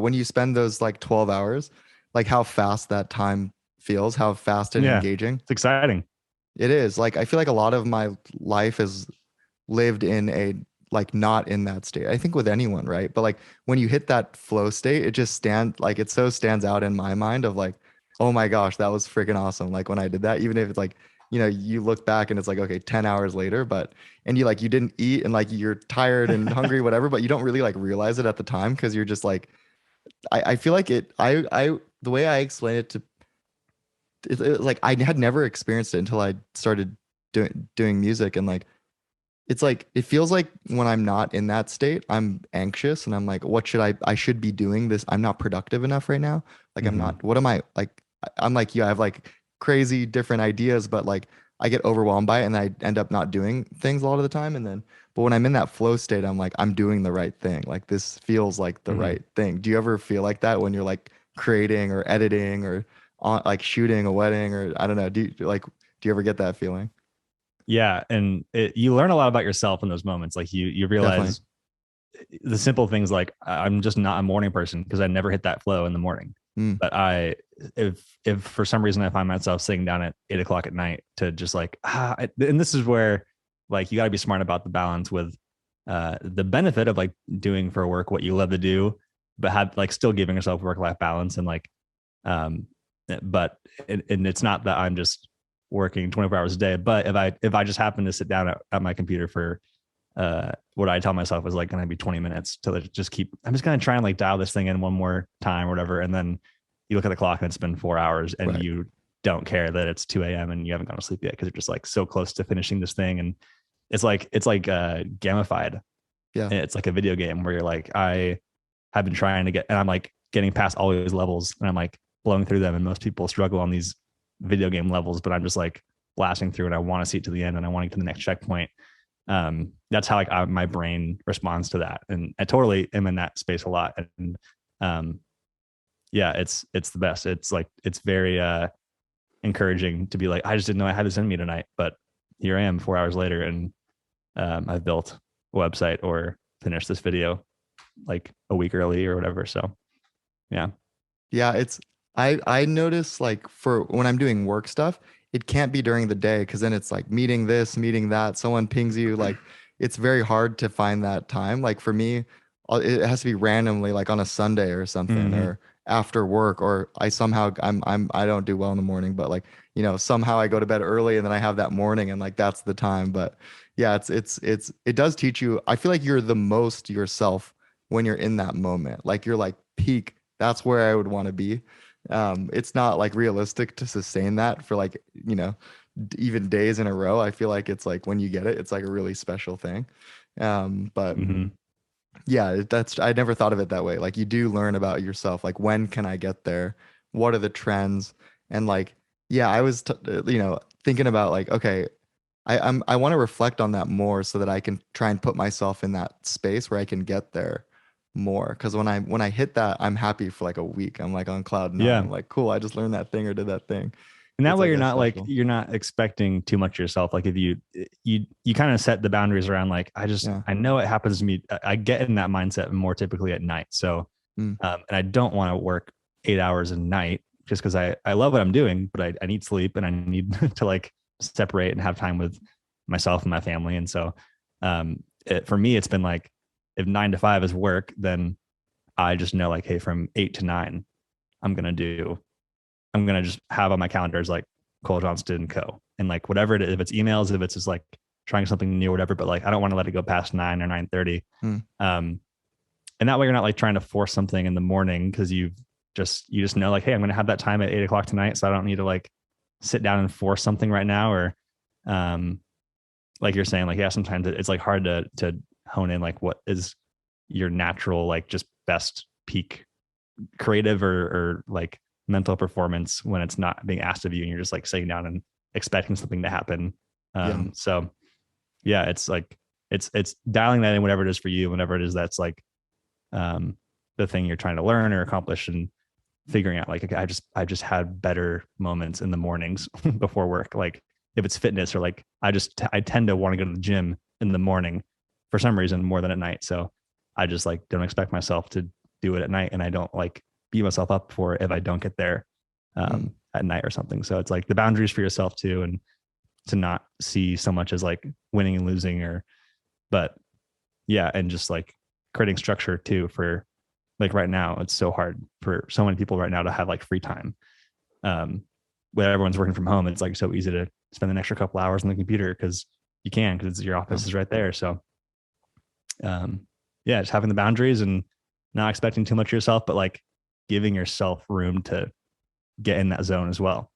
when you spend those like 12 hours, like how fast that time feels, how fast and Yeah, engaging it's exciting. it is. Like I feel like a lot of my life is lived in a like not in that state. I think with anyone, right? But like when you hit that flow state, it just it so stands out in my mind of like, oh my gosh, that was freaking awesome. Like when I did that, even if it's like, you look back and it's like, okay, 10 hours later, but and you didn't eat and like you're tired and hungry, whatever, but you don't really like realize it at the time because you're just like, I feel like the way I explain it to like I had never experienced it until I started doing music and it's like it feels like when I'm not in that state, I'm anxious and I'm like, what should I should be doing this. I'm not productive enough right now. Like I'm Hmm. not, what am I like? I'm like, yeah, I have like crazy different ideas, but like I get overwhelmed by it and I end up not doing things a lot of the time. And then, but when I'm in that flow state, I'm like, I'm doing the right thing. Like this feels like the Hmm. right thing. Do you ever feel like that when you're like creating or editing or on like shooting a wedding or I don't know, do you ever get that feeling? Yeah, and you learn a lot about yourself in those moments. Like you Definitely. realize the simple things like I'm just not a morning person because I never hit that flow in the morning. Mm, But if for some reason I find myself sitting down at 8 o'clock at night to just like and this is where like you got to be smart about the balance with the benefit of like doing for work what you love to do, but have like still giving yourself work life balance and like um but and it's not that I'm just working 24 hours a day, but if I just happen to sit down at my computer for what I tell myself is like going to be 20 minutes to just keep, I'm just going to try and like dial this thing in one more time or whatever. And then you look at the clock and it's been 4 hours and right. you don't care that it's 2 a.m. and you haven't gone to sleep yet because you're just like so close to finishing this thing. And it's like gamified. Yeah. And it's like a video game where you're like, I have been trying to get, and I'm like getting past all these levels and I'm like blowing through them. And most people struggle on these video game levels, but I'm just like blasting through and I want to see it to the end and I want to get to the next checkpoint. That's how like my brain responds to that, and I totally am in that space a lot. And um, yeah, it's the best. It's like it's very encouraging to be like, I just didn't know I had this in me tonight, but here I am 4 hours later, and I've built a website or finished this video like a week early or whatever. So yeah. Yeah, I notice like for when I'm doing work stuff, it can't be during the day because then it's like meeting this, meeting that, someone pings you, like it's very hard to find that time. Like for me, it has to be randomly like on a Sunday or something Mm-hmm. or after work or I don't do well in the morning, but like, somehow I go to bed early and then I have that morning and like that's the time. But yeah, it does teach you. I feel like you're the most yourself when you're in that moment. Like you're like peak. That's where I would want to be. It's not like realistic to sustain that for like, even days in a row. I feel like it's like when you get it, it's like a really special thing. But Mm-hmm. yeah, I never thought of it that way. Like you do learn about yourself. Like when can I get there? What are the trends? And like, yeah, I was, thinking about like, okay, I want to reflect on that more so that I can try and put myself in that space where I can get there more. Because when I hit that, I'm happy for like a week. I'm like on cloud nine. Yeah. I'm like, cool, I just learned that thing or did that thing. And that It's way like that's special. you're not expecting too much of yourself. Like if you kind of set the boundaries around like Yeah. I know it happens to me. I get in that mindset more typically at night. So Mm, and I don't want to work 8 hours a night just because I love what I'm doing, but I need sleep and I need to like separate and have time with myself and my family. And so for me it's been like if 9 to 5 is work, then I just know like, hey, from 8 to 9, I'm gonna do I'm gonna just have on my calendars like Cole Johnston Co. And like whatever it is, if it's emails, if it's just like trying something new or whatever, but like I don't want to let it go past 9 or 9:30. mm, Um, and that way you're not like trying to force something in the morning because you just know like, hey, I'm gonna have that time at 8 o'clock tonight, so I don't need to like sit down and force something right now. Or um, like you're saying, like yeah, sometimes it's like hard to hone in like what is your natural like just best peak creative or like mental performance when it's not being asked of you and you're just like sitting down and expecting something to happen. yeah. So yeah, it's like it's dialing that in, whatever it is for you, whatever it is that's like um, the thing you're trying to learn or accomplish, and figuring out like okay, I just had better moments in the mornings before work. Like if it's fitness or like I tend to want to go to the gym in the morning for some reason more than at night. So I just like don't expect myself to do it at night, and I don't like beat myself up for it if I don't get there at night or something. So it's like the boundaries for yourself too, and to not see so much as like winning and losing, or but yeah, and just like creating structure too for like right now. It's so hard for so many people right now to have like free time. When everyone's working from home, it's like so easy to spend an extra couple hours on the computer because you can, because your office is right there. So yeah, just having the boundaries and not expecting too much of yourself, but like giving yourself room to get in that zone as well.